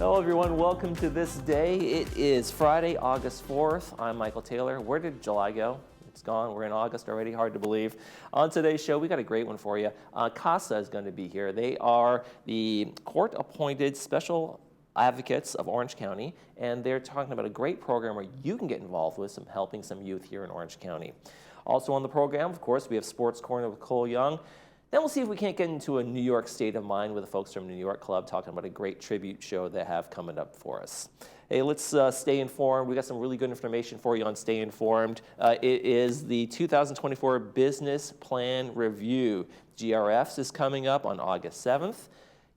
Hello everyone, welcome to This Day. It is Friday, August 4th. I'm Michael Taylor. Where did July go? It's gone. We're in August already, hard to believe. On today's show, we got a great one for you. CASA is going to be here. They are the court-appointed special advocates of Orange County, and they're talking about a great program where you can get involved with helping some youth here in Orange County. Also on the program, of course, we have Sports Corner with Cole Young. Then we'll see if we can't get into a New York state of mind with the folks from the New York Club talking about a great tribute show they have coming up for us. Hey, let's stay informed. We got some really good information for you on Stay Informed. It is the 2024 Business Plan Review. GRF's is coming up on August 7th.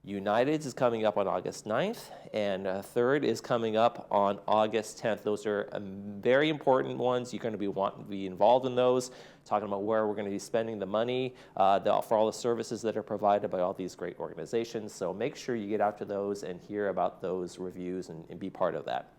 United's is coming up on August 9th, and Third is coming up on August 10th. Those are very important ones. You're going to want to be involved in those, talking about where we're going to be spending the money for all the services that are provided by all these great organizations. So make sure you get out to those and hear about those reviews and be part of that.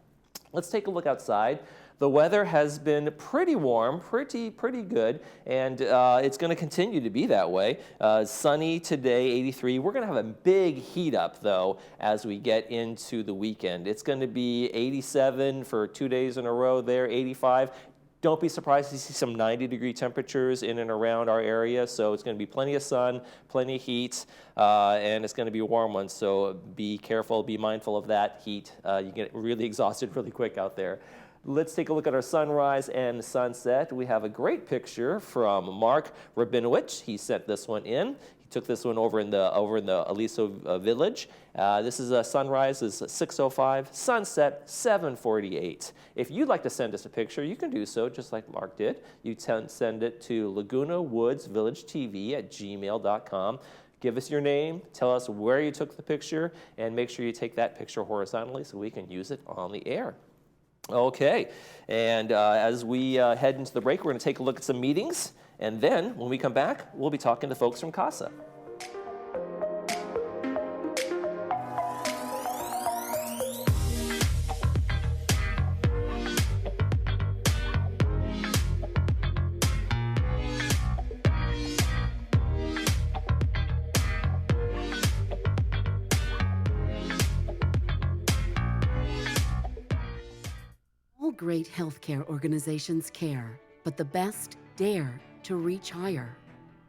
Let's take a look outside. The weather has been pretty warm, pretty good, and it's going to continue to be that way. Sunny today, 83. We're going to have a big heat up, though, as we get into the weekend. It's going to be 87 for 2 days in a row there, 85. Don't be surprised to see some 90-degree temperatures in and around our area, so it's going to be plenty of sun, plenty of heat, and it's going to be a warm one, so be careful, be mindful of that heat. You get really exhausted really quick out there. Let's take a look at our sunrise and sunset. We have a great picture from Mark Rabinowitz. He sent this one in. He took this one over in the Aliso Village. This is a sunrise is 6:05, sunset 7:48. If you'd like to send us a picture, you can do so just like Mark did. You send it to Laguna Woods Village TV at gmail.com. Give us your name, tell us where you took the picture, and make sure you take that picture horizontally so we can use it on the air. Okay, and as we head into the break, we're going to take a look at some meetings, and then when we come back, we'll be talking to folks from CASA. Great healthcare organizations care, but the best dare to reach higher.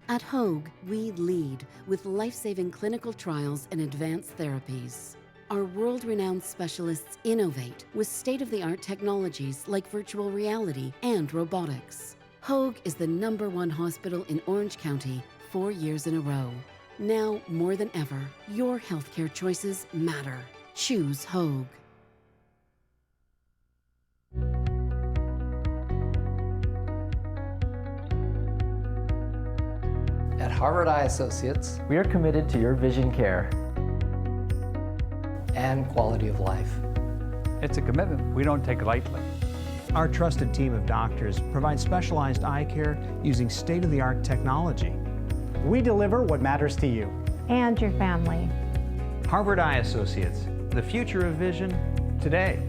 At Hoag, we lead with life-saving clinical trials and advanced therapies. Our world-renowned specialists innovate with state-of-the-art technologies like virtual reality and robotics. Hoag is the #1 hospital in Orange County 4 years in a row. Now, more than ever, your healthcare choices matter. Choose Hoag. At Harvard Eye Associates, we are committed to your vision care and quality of life. It's a commitment we don't take lightly. Our trusted team of doctors provides specialized eye care using state-of-the-art technology. We deliver what matters to you and your family. Harvard Eye Associates, the future of vision today.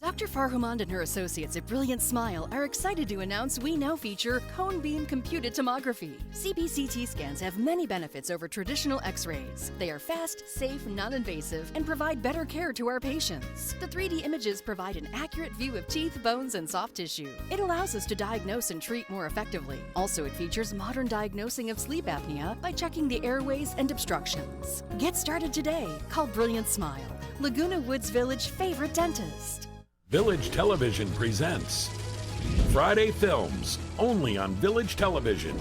Dr. Farhumand and her associates at Brilliant Smile are excited to announce we now feature cone beam computed tomography. CBCT scans have many benefits over traditional x-rays. They are fast, safe, non-invasive, and provide better care to our patients. The 3D images provide an accurate view of teeth, bones, and soft tissue. It allows us to diagnose and treat more effectively. Also, it features modern diagnosing of sleep apnea by checking the airways and obstructions. Get started today. Call Brilliant Smile, Laguna Woods Village favorite dentist. Village Television presents Friday Films, only on Village Television.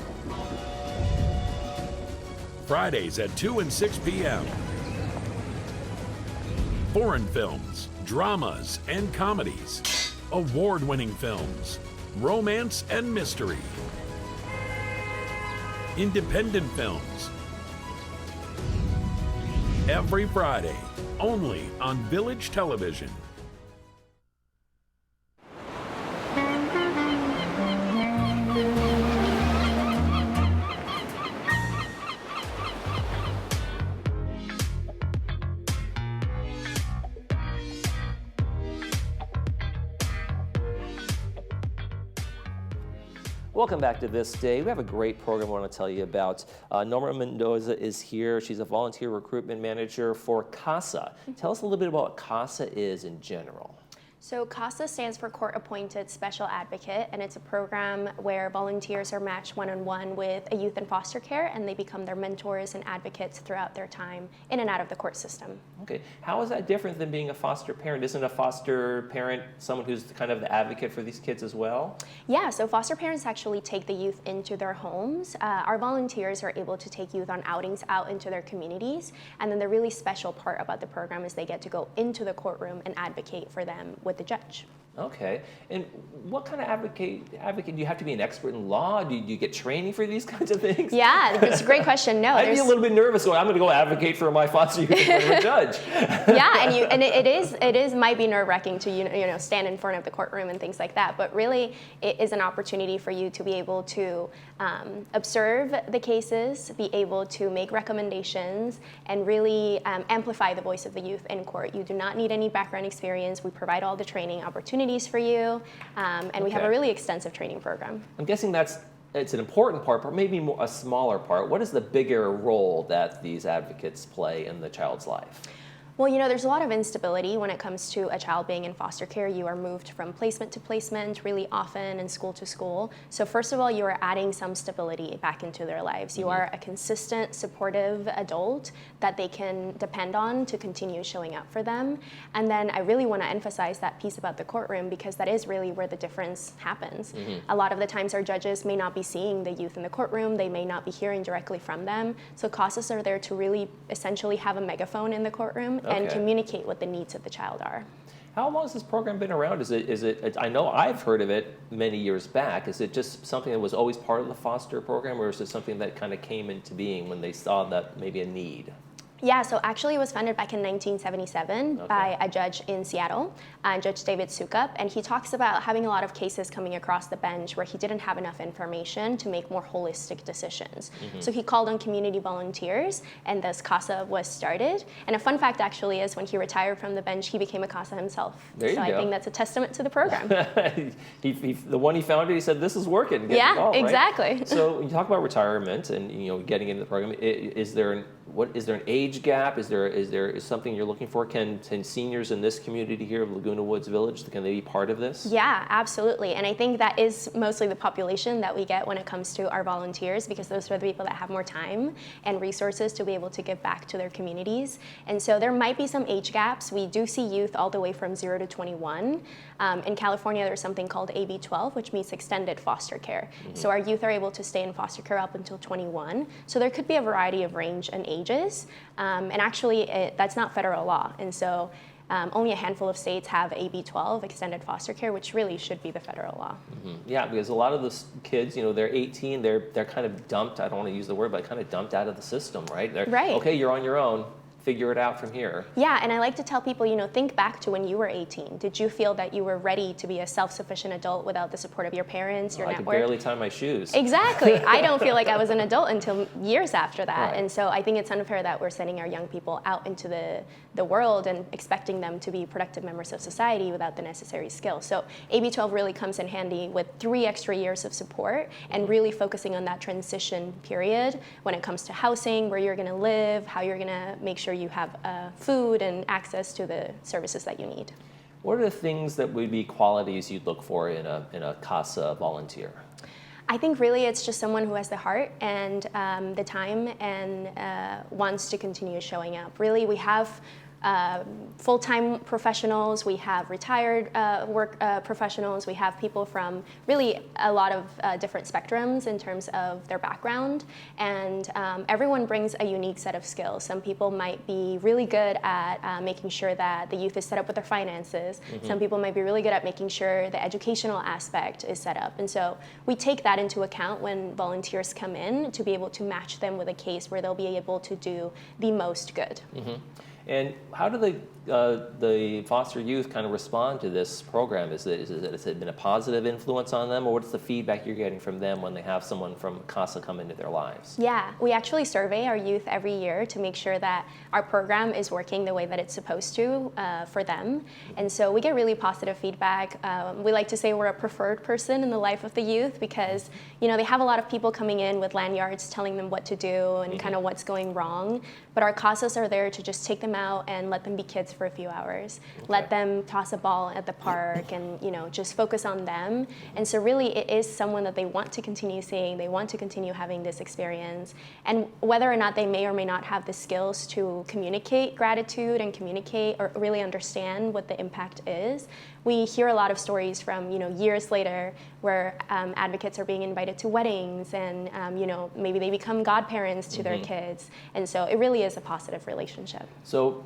Fridays at 2 and 6 p.m. Foreign films, dramas, and comedies. Award-winning films, romance and mystery. Independent films. Every Friday, only on Village Television. Welcome back to This Day. We have a great program I want to tell you about. Norma Mendoza is here. She's a volunteer recruitment manager for CASA. Tell us a little bit about what CASA is in general. So CASA stands for Court Appointed Special Advocate, and it's a program where volunteers are matched one-on-one with a youth in foster care, and they become their mentors and advocates throughout their time in and out of the court system. Okay, how is that different than being a foster parent? Isn't a foster parent someone who's kind of the advocate for these kids as well? Yeah, so foster parents actually take the youth into their homes. Our volunteers are able to take youth on outings out into their communities, and then the really special part about the program is they get to go into the courtroom and advocate for them with the judge. Okay, and what kind of advocate do you have to be an expert in law? Do you get training for these kinds of things? Yeah, it's a great question. No, I'd be a little bit nervous going, I'm going to go advocate for my foster youth in front of a judge. Yeah, and it might be nerve-wracking to stand in front of the courtroom and things like that, but really it is an opportunity for you to be able to observe the cases, be able to make recommendations, and really amplify the voice of the youth in court. You do not need any background experience. We provide all the training opportunities for you, and we have a really extensive training program. I'm guessing it's an important part, but maybe a smaller part. What is the bigger role that these advocates play in the child's life? Well, there's a lot of instability when it comes to a child being in foster care. You are moved from placement to placement really often and school to school. So first of all, you are adding some stability back into their lives. You are a consistent, supportive adult that they can depend on to continue showing up for them. And then I really want to emphasize that piece about the courtroom, because that is really where the difference happens. A lot of the times our judges may not be seeing the youth in the courtroom. They may not be hearing directly from them. So CASAs are there to really essentially have a megaphone in the courtroom and communicate what the needs of the child are. How long has this program been around? Is it? I know I've heard of it many years back. Is it just something that was always part of the foster program, or is it something that kind of came into being when they saw that maybe a need? Yeah, so actually it was founded back in 1977 by a judge in Seattle, Judge David Sukup, and he talks about having a lot of cases coming across the bench where he didn't have enough information to make more holistic decisions. So he called on community volunteers, and thus CASA was started. And a fun fact actually is when he retired from the bench, he became a CASA himself. There you go. I think that's a testament to the program. The one he founded, he said, this is working. Get involved, exactly. Right? So when you talk about retirement and getting into the program, is there an age gap? Is there something you're looking for? Can seniors in this community here of Laguna Woods Village, can they be part of this? Yeah, absolutely. And I think that is mostly the population that we get when it comes to our volunteers, because those are the people that have more time and resources to be able to give back to their communities. And so there might be some age gaps. We do see youth all the way from 0 to 21. In California, there's something called AB 12, which means extended foster care. So our youth are able to stay in foster care up until 21. So there could be a variety of range and ages. And actually, that's not federal law. And so only a handful of states have AB 12, extended foster care, which really should be the federal law. Yeah, because a lot of those kids, they're 18, they're kind of dumped, I don't want to use the word, but kind of dumped out of the system, right? Right. Okay, you're on your own. Figure it out from here. Yeah, and I like to tell people, think back to when you were 18. Did you feel that you were ready to be a self-sufficient adult without the support of your parents, your network? I could barely tie my shoes. Exactly. I don't feel like I was an adult until years after that. Right. And so I think it's unfair that we're sending our young people out into the world and expecting them to be productive members of society without the necessary skills. So AB 12 really comes in handy with 3 extra years of support and really focusing on that transition period when it comes to housing, where you're going to live, how you're going to make sure you have food and access to the services that you need. What are the things that would be qualities you'd look for in a CASA volunteer? I think really it's just someone who has the heart and the time and wants to continue showing up. Really, we have full-time professionals, we have retired work professionals, we have people from really a lot of different spectrums in terms of their background, and everyone brings a unique set of skills. Some people might be really good at making sure that the youth is set up with their finances. Some people might be really good at making sure the educational aspect is set up, and so we take that into account when volunteers come in to be able to match them with a case where they'll be able to do the most good. And how do the foster youth kind of respond to this program? Has it been a positive influence on them, or what's the feedback you're getting from them when they have someone from CASA come into their lives? Yeah, we actually survey our youth every year to make sure that our program is working the way that it's supposed to for them. And so we get really positive feedback. We like to say we're a preferred person in the life of the youth because, you know, they have a lot of people coming in with lanyards telling them what to do and kind of what's going wrong. But our CASAs are there to just take them out and let them be kids for a few hours. Let them toss a ball at the park and, you know, just focus on them. And so really it is someone that they want to continue seeing, they want to continue having this experience. And whether or not they may or may not have the skills to communicate gratitude and communicate or really understand what the impact is, we hear a lot of stories from, you know, years later where advocates are being invited to weddings and, you know, maybe they become godparents to their kids. And so it really is a positive relationship. So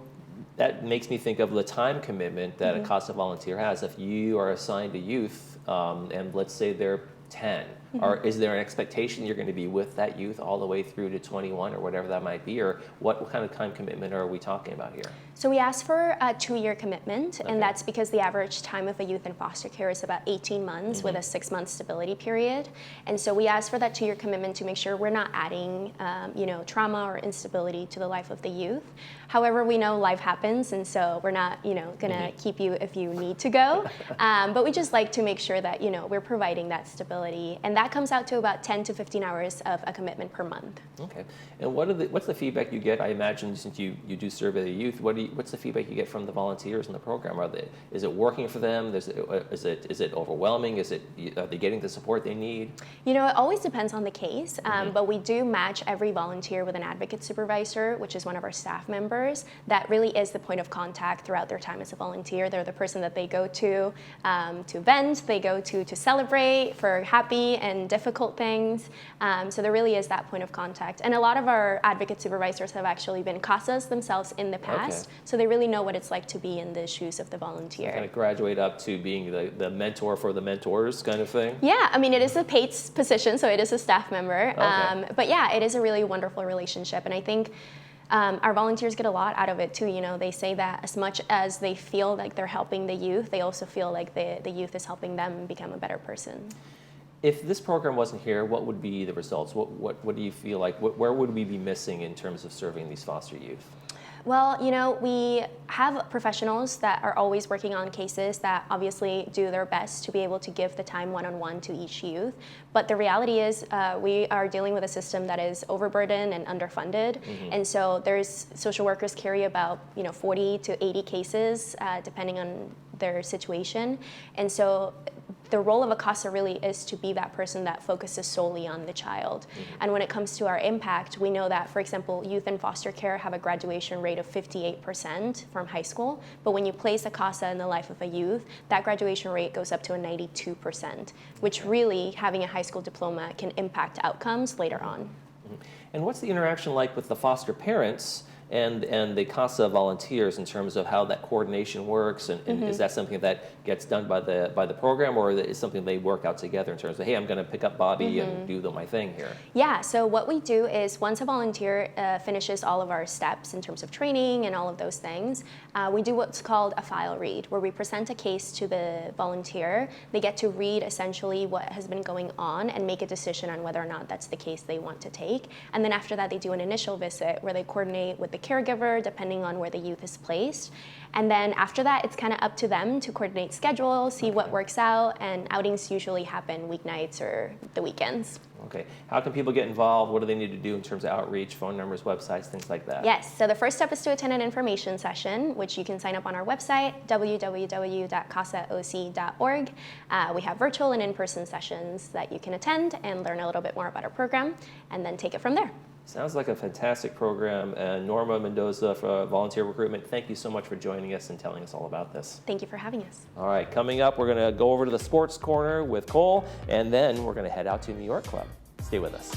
that makes me think of the time commitment that a CASA volunteer has. If you are assigned a youth and let's say they're 10, or is there an expectation you're going to be with that youth all the way through to 21 or whatever that might be, or what kind of time commitment are we talking about here? So we ask for a 2-year commitment, and that's because the average time of a youth in foster care is about 18 months with a 6-month stability period. And so we ask for that 2-year commitment to make sure we're not adding, you know, trauma or instability to the life of the youth. However, we know life happens, and so we're not, you know, gonna keep you if you need to go. But we just like to make sure that, you know, we're providing that stability, and that comes out to about 10 to 15 hours of a commitment per month. Okay. And what's the feedback you get? I imagine since you do survey the youth, what's the feedback you get from the volunteers in the program? Is it working for them? Is it overwhelming? Are they getting the support they need? You know, it always depends on the case, but we do match every volunteer with an advocate supervisor, which is one of our staff members. That really is the point of contact throughout their time as a volunteer. They're the person that they go to vent, they go to celebrate for happy and difficult things. So there really is that point of contact. And a lot of our advocate supervisors have actually been CASAs themselves in the past, so they really know what it's like to be in the shoes of the volunteer. Kind of graduate up to being the mentor for the mentors kind of thing? Yeah, I mean, it is a paid position, so it is a staff member. But yeah, it is a really wonderful relationship, and I think our volunteers get a lot out of it too. You know, they say that as much as they feel like they're helping the youth, they also feel like the youth is helping them become a better person. If this program wasn't here, what would be the results? What do you feel like? Where would we be missing in terms of serving these foster youth? Well, you know, we have professionals that are always working on cases that obviously do their best to be able to give the time one-on-one to each youth. But the reality is we are dealing with a system that is overburdened and underfunded. And so there's social workers carry about, you know, 40 to 80 cases depending on their situation. And so the role of a CASA really is to be that person that focuses solely on the child. And when it comes to our impact, we know that, for example, youth in foster care have a graduation rate of 58% from high school, but when you place a CASA in the life of a youth, that graduation rate goes up to a 92%, which really, having a high school diploma can impact outcomes later on. And what's the interaction like with the foster parents and the CASA volunteers in terms of how that coordination works, and is that something that gets done by the program, or is something they work out together in terms of, hey, I'm going to pick up Bobby and do my thing here? Yeah, so what we do is once a volunteer finishes all of our steps in terms of training and all of those things, we do what's called a file read, where we present a case to the volunteer. They get to read essentially what has been going on and make a decision on whether or not that's the case they want to take. And then after that, they do an initial visit where they coordinate with the caregiver depending on where the youth is placed. And then after that, it's kind of up to them to coordinate schedules, see what works out, and outings usually happen weeknights or the weekends. Okay. How can people get involved? What do they need to do in terms of outreach, phone numbers, websites, things like that? Yes. So the first step is to attend an information session, which you can sign up on our website, www.casaoc.org. We have virtual and in-person sessions that you can attend and learn a little bit more about our program, and then take it from there. Sounds like a fantastic program. Norma Mendoza for Volunteer Recruitment, thank you so much for joining us and telling us all about this. Thank you for having us. All right, coming up, we're going to go over to the Sports Corner with Cole, and then we're going to head out to New York Club. Stay with us.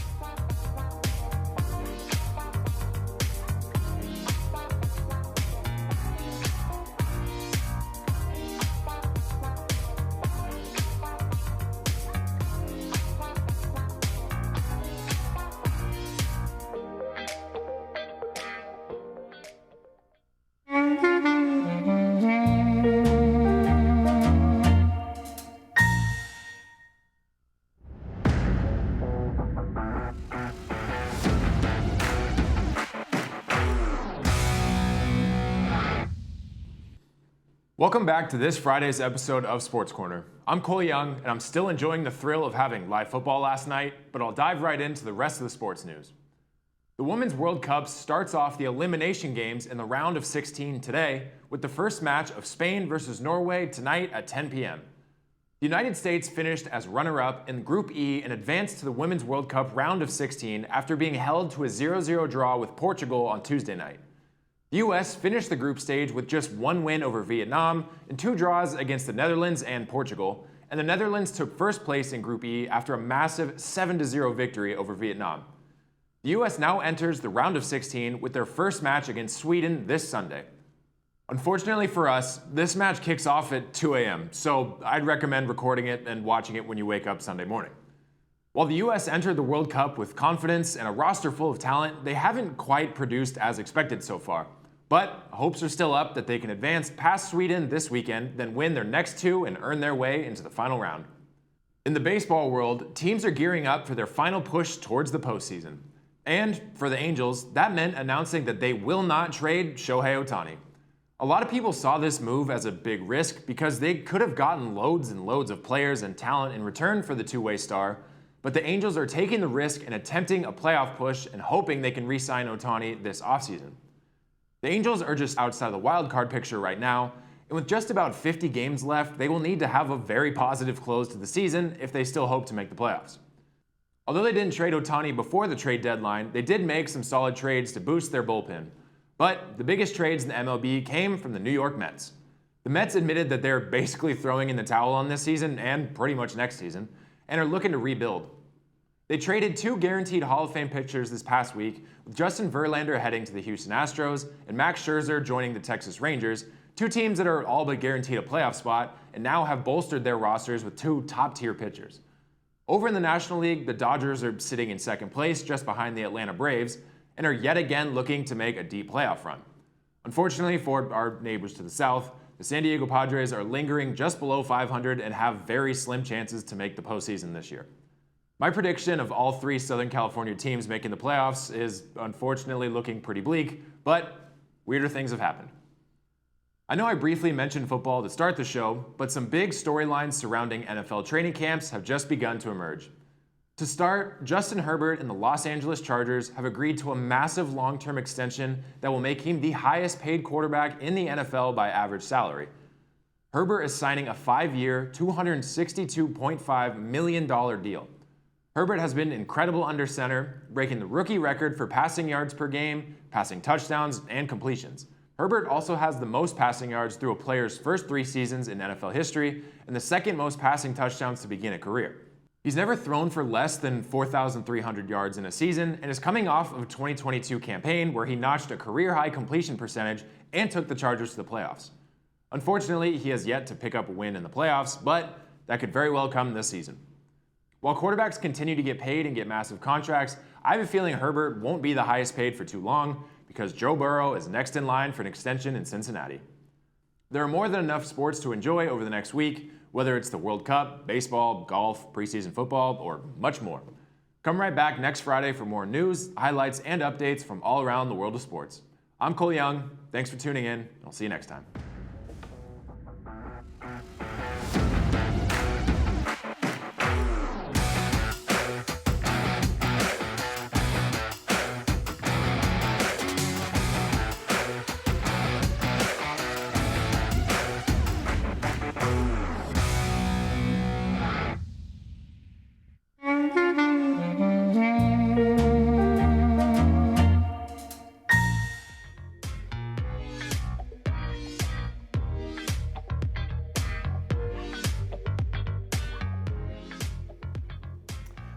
Welcome back to this Friday's episode of Sports Corner. I'm Cole Young, and I'm still enjoying the thrill of having live football last night, but I'll dive right into the rest of the sports news. The Women's World Cup starts off the elimination games in the round of 16 today, with the first match of Spain versus Norway tonight at 10 p.m. The United States finished as runner-up in Group E and advanced to the Women's World Cup round of 16 after being held to a 0-0 draw with Portugal on Tuesday night. The U.S. finished the group stage with just one win over Vietnam and 2 draws against the Netherlands and Portugal, and the Netherlands took first place in Group E after a massive 7-0 victory over Vietnam. The U.S. now enters the round of 16 with their first match against Sweden this Sunday. Unfortunately for us, this match kicks off at 2 a.m., so I'd recommend recording it and watching it when you wake up Sunday morning. While the U.S. entered the World Cup with confidence and a roster full of talent, they haven't quite produced as expected so far. But hopes are still up that they can advance past Sweden this weekend, then win their next 2 and earn their way into the final round. In the baseball world, teams are gearing up for their final push towards the postseason. And for the Angels, that meant announcing that they will not trade Shohei Ohtani. A lot of people saw this move as a big risk because they could have gotten loads and loads of players and talent in return for the two-way star, but the Angels are taking the risk and attempting a playoff push and hoping they can re-sign Ohtani this offseason. The Angels are just outside the wild card picture right now, and with just about 50 games left, they will need to have a very positive close to the season if they still hope to make the playoffs. Although they didn't trade Ohtani before the trade deadline, they did make some solid trades to boost their bullpen. But the biggest trades in the MLB came from the New York Mets. The Mets admitted that they're basically throwing in the towel on this season and pretty much next season, and are looking to rebuild. They traded 2 guaranteed Hall of Fame pitchers this past week, with Justin Verlander heading to the Houston Astros and Max Scherzer joining the Texas Rangers, 2 teams that are all but guaranteed a playoff spot and now have bolstered their rosters with 2 top-tier pitchers. Over in the National League, the Dodgers are sitting in second place just behind the Atlanta Braves and are yet again looking to make a deep playoff run. Unfortunately for our neighbors to the south, the San Diego Padres are lingering just below 500 and have very slim chances to make the postseason this year. My prediction of all 3 Southern California teams making the playoffs is unfortunately looking pretty bleak, but weirder things have happened. I know I briefly mentioned football to start the show, but some big storylines surrounding NFL training camps have just begun to emerge. To start, Justin Herbert and the Los Angeles Chargers have agreed to a massive long-term extension that will make him the highest paid quarterback in the NFL by average salary. Herbert is signing a 5-year, $262.5 million deal. Herbert has been incredible under center, breaking the rookie record for passing yards per game, passing touchdowns, and completions. Herbert also has the most passing yards through a player's first 3 seasons in NFL history and the second most passing touchdowns to begin a career. He's never thrown for less than 4,300 yards in a season and is coming off of a 2022 campaign where he notched a career-high completion percentage and took the Chargers to the playoffs. Unfortunately, he has yet to pick up a win in the playoffs, but that could very well come this season. While quarterbacks continue to get paid and get massive contracts, I have a feeling Herbert won't be the highest paid for too long because Joe Burrow is next in line for an extension in Cincinnati. There are more than enough sports to enjoy over the next week, whether it's the World Cup, baseball, golf, preseason football, or much more. Come right back next Friday for more news, highlights, and updates from all around the world of sports. I'm Cole Young. Thanks for tuning in. I'll see you next time.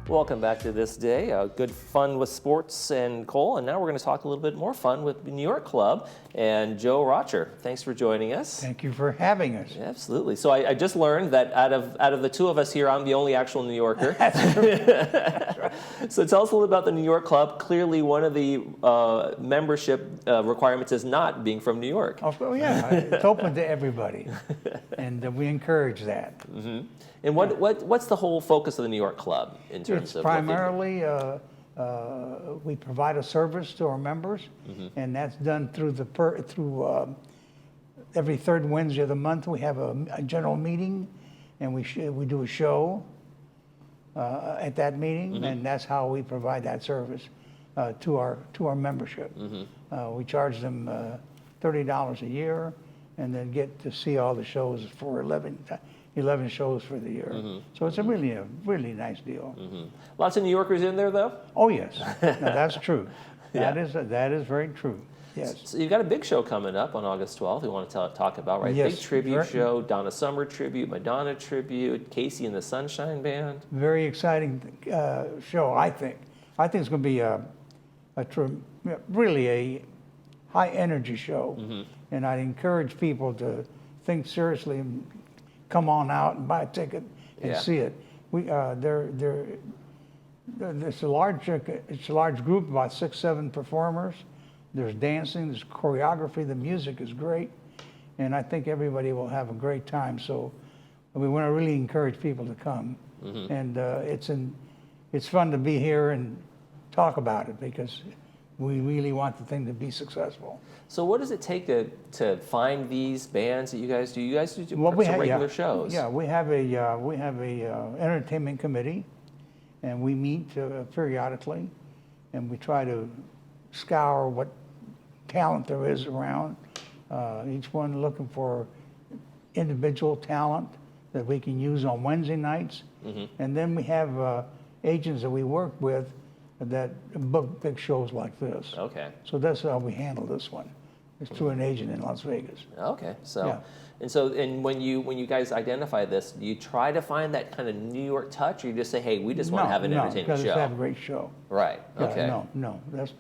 Welcome back to This Day. Good fun with sports and Cole, and now we're going to talk a little bit more fun with the New York Club and Joe Rocher. Thanks for joining us. Thank you for having us. Yeah, absolutely. So I just learned that out of the 2 of us here, I'm the only actual New Yorker. That's true. That's right. So tell us a little about the New York Club. Clearly, one of the membership requirements is not being from New York. Oh, yeah. It's open to everybody, and we encourage that. Mm-hmm. And what's the whole focus of the New York Club in terms of? Primarily, we provide a service to our members, and that's done through every third Wednesday of the month, we have a general meeting, and we do a show at that meeting, and that's how we provide that service to our membership. We charge them $30 a year, and then get to see all the shows for 11 shows for the year. So it's a really nice deal. Lots of New Yorkers in there, though? Oh, yes. No, that's true. That is very true. Yes. So you've got a big show coming up on August 12th we want to talk about, right? Yes, Big tribute very- show, Donna Summer tribute, Madonna tribute, Casey and the Sunshine Band. Very exciting show, I think. I think it's going to be really a high energy show. And I encourage people to think seriously and come on out and buy a ticket and see it. It's a large group, about 6-7 performers. There's dancing, there's choreography, the music is great, and I think everybody will have a great time. So we want to really encourage people to come, and it's fun to be here and talk about it because we really want the thing to be successful. So what does it take to find these bands that you guys do? You guys do Well, we have regular shows. Yeah, we have a entertainment committee, and we meet periodically, and we try to scour what talent there is around. Each one looking for individual talent that we can use on Wednesday nights, and then we have agents that we work with that book big shows like this. Okay. So that's how we handle this one. It's through an agent in Las Vegas. Okay. So, Yeah. and when you guys identify this, do you try to find that kind of New York touch, or you just say, hey, we just want to have an entertaining because show? it's have a great show. Right. Yeah, Okay. No, that's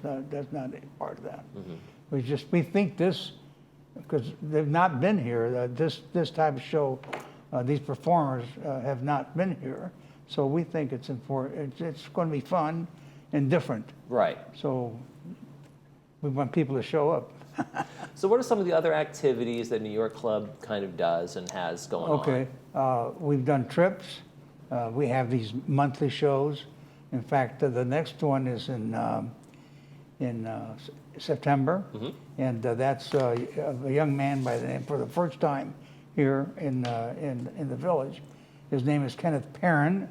not a part of that. We think this, because they've not been here, this type of show, these performers have not been here, so we think it's important. It's going to be fun and different. Right. So we want people to show up. So what are some of the other activities that New York Club kind of does and has going on? Okay, we've done trips. We have these monthly shows. In fact, the next one is in September, and that's a young man by the name, for the first time here in the village. His name is Kenneth Perrin,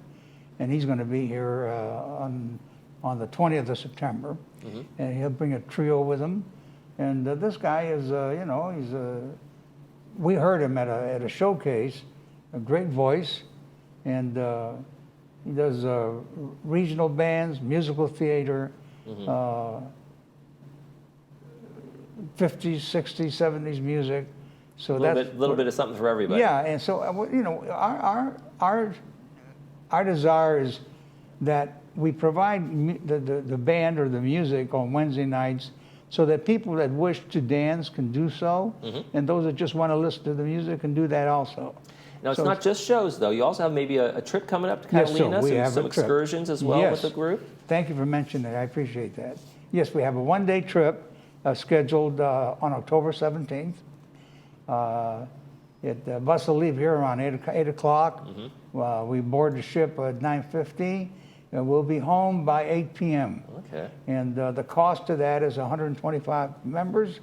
and he's going to be here on the 20th of September, and he'll bring a trio with him. And this guy is, we heard him at a showcase, a great voice, and he does regional bands, musical theater, 50s, 60s, 70s music. So A little bit of something for everybody. Yeah, and so our desire is that we provide the band or the music on Wednesday nights, so that people that wish to dance can do so, and those that just want to listen to the music can do that also. Now, it's not just shows, though. You also have maybe a trip coming up to Catalina, Yes, we have some a trip. excursions as well with the group? Thank you for mentioning that. I appreciate that. Yes, we have a one-day trip scheduled on October 17th. The bus will leave here around 8 o'clock. We board the ship at 9:50. And we'll be home by 8 p.m. Okay. And the cost of that is 125 members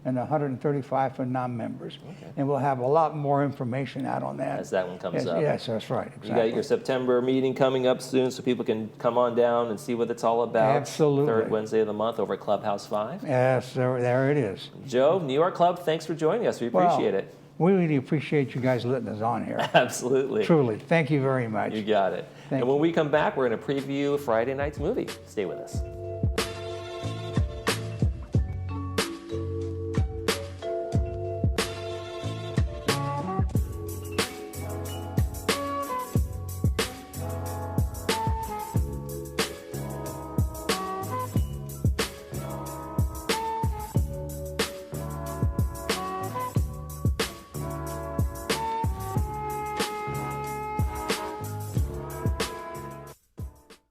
and 135 for non-members. Okay. And we'll have a lot more information out on that. As that one comes up. Yes, that's right. Exactly. You got your September meeting coming up soon, so people can come on down and see what it's all about. Absolutely. Third Wednesday of the month over at Clubhouse 5. Yes, there it is. Joe, New York Club, thanks for joining us. We appreciate it. We really appreciate you guys letting us on here. Absolutely. Truly. Thank you very much. You got it. Thank and when you. we come back, we're going to preview Friday night's movie. Stay with us.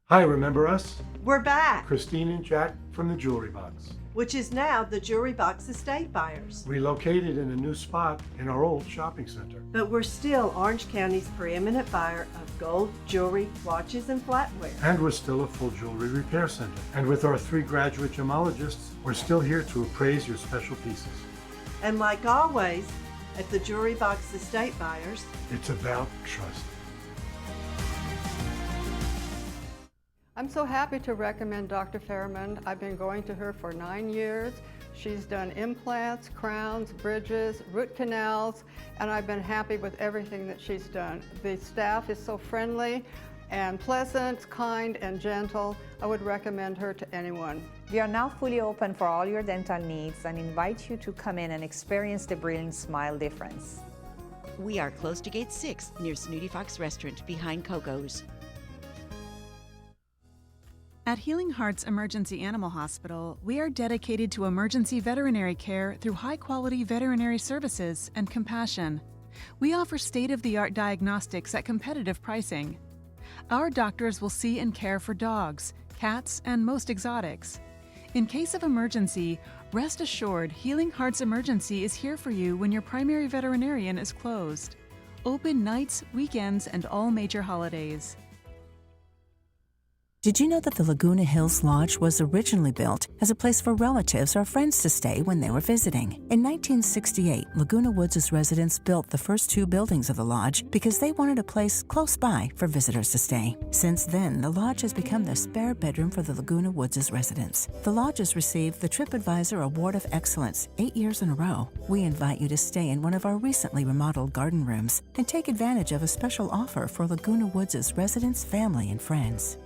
Hi, remember us? We're back, Christine and Jack from the Jewelry Box. which is now the Jewelry Box Estate Buyers. Relocated in a new spot in our old shopping center. But we're still Orange County's preeminent buyer of gold, jewelry, watches, and flatware. And we're still a full jewelry repair center. And with our 3 graduate gemologists, we're still here to appraise your special pieces. And like always, At the Jewelry Box Estate Buyers, It's about trust. I'm so happy to recommend Dr. Fairman. I've been going to her for 9 years. She's done implants, crowns, bridges, root canals, and I've been happy with everything that she's done. The staff is so friendly and pleasant, kind, and gentle. I would recommend her to anyone. We are now fully open for all your dental needs and invite you to come in and experience the Brilliant Smile difference. We are close to Gate 6 near Snooty Fox Restaurant behind Coco's. At Healing Hearts Emergency Animal Hospital, we are dedicated to emergency veterinary care through high-quality veterinary services and compassion. We offer state-of-the-art diagnostics at competitive pricing. Our doctors will see and care for dogs, cats, and most exotics. In case of emergency, rest assured Healing Hearts Emergency is here for you when your primary veterinarian is closed. Open nights, weekends, and all major holidays. Did you know that the Laguna Hills Lodge was originally built as a place for relatives or friends to stay when they were visiting? In 1968, Laguna Woods' residents built the first 2 buildings of the lodge because they wanted a place close by for visitors to stay. Since then, the lodge has become the spare bedroom for the Laguna Woods' residents. The lodge has received the TripAdvisor Award of Excellence 8 years in a row. We invite you to stay in one of our recently remodeled garden rooms and take advantage of a special offer for Laguna Woods' residents, family, and friends.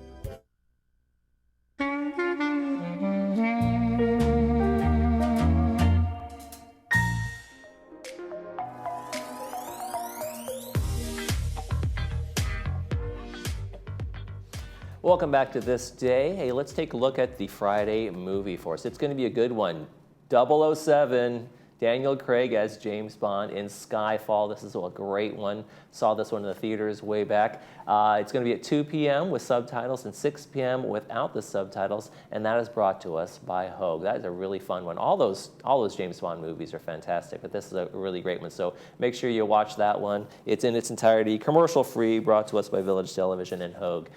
Welcome back to This Day. Hey, let's take a look at the Friday movie for us. It's going to be a good one. 007, Daniel Craig as James Bond in Skyfall. This is a great one. Saw this one in the theaters way back. It's going to be at 2 p.m. with subtitles and 6 p.m. without the subtitles, and that is brought to us by Hogue. That is a really fun one. All those James Bond movies are fantastic, but this is a really great one. So make sure you watch that one. It's in its entirety, commercial-free, brought to us by Village Television and Hogue.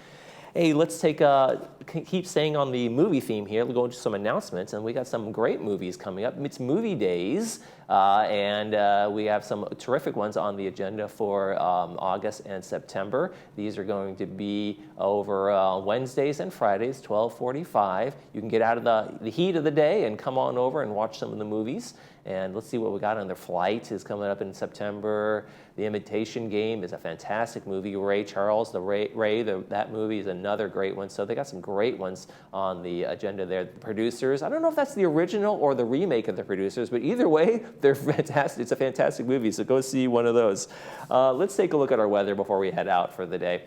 Hey, let's keep staying on the movie theme here. We'll go into some announcements, and we got some great movies coming up. It's movie days, and we have some terrific ones on the agenda for August and September. These are going to be over Wednesdays and Fridays, 12:45. You can get out of the heat of the day and come on over and watch some of the movies. And let's see what we got on their Flight is coming up in September. The Imitation Game is a fantastic movie. Ray Charles, that movie is another great one. So they got some great ones on the agenda there. The Producers, I don't know if that's the original or the remake of The Producers, but either way, they're fantastic. It's a fantastic movie, so go see one of those. Let's take a look at our weather before we head out for the day.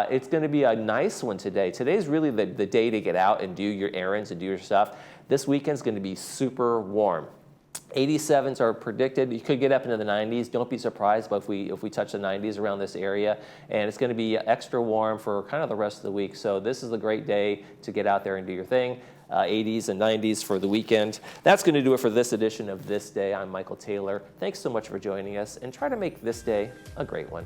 It's going to be a nice one today. Today's really the day to get out and do your errands and do your stuff. This weekend's going to be super warm. 87s are predicted. You could get up into the 90s. Don't be surprised if we touch the 90s around this area. And it's going to be extra warm for kind of the rest of the week. So this is a great day to get out there and do your thing. 80s and 90s for the weekend. That's going to do it for this edition of This Day. I'm Michael Taylor. Thanks so much for joining us, and try to make this day a great one.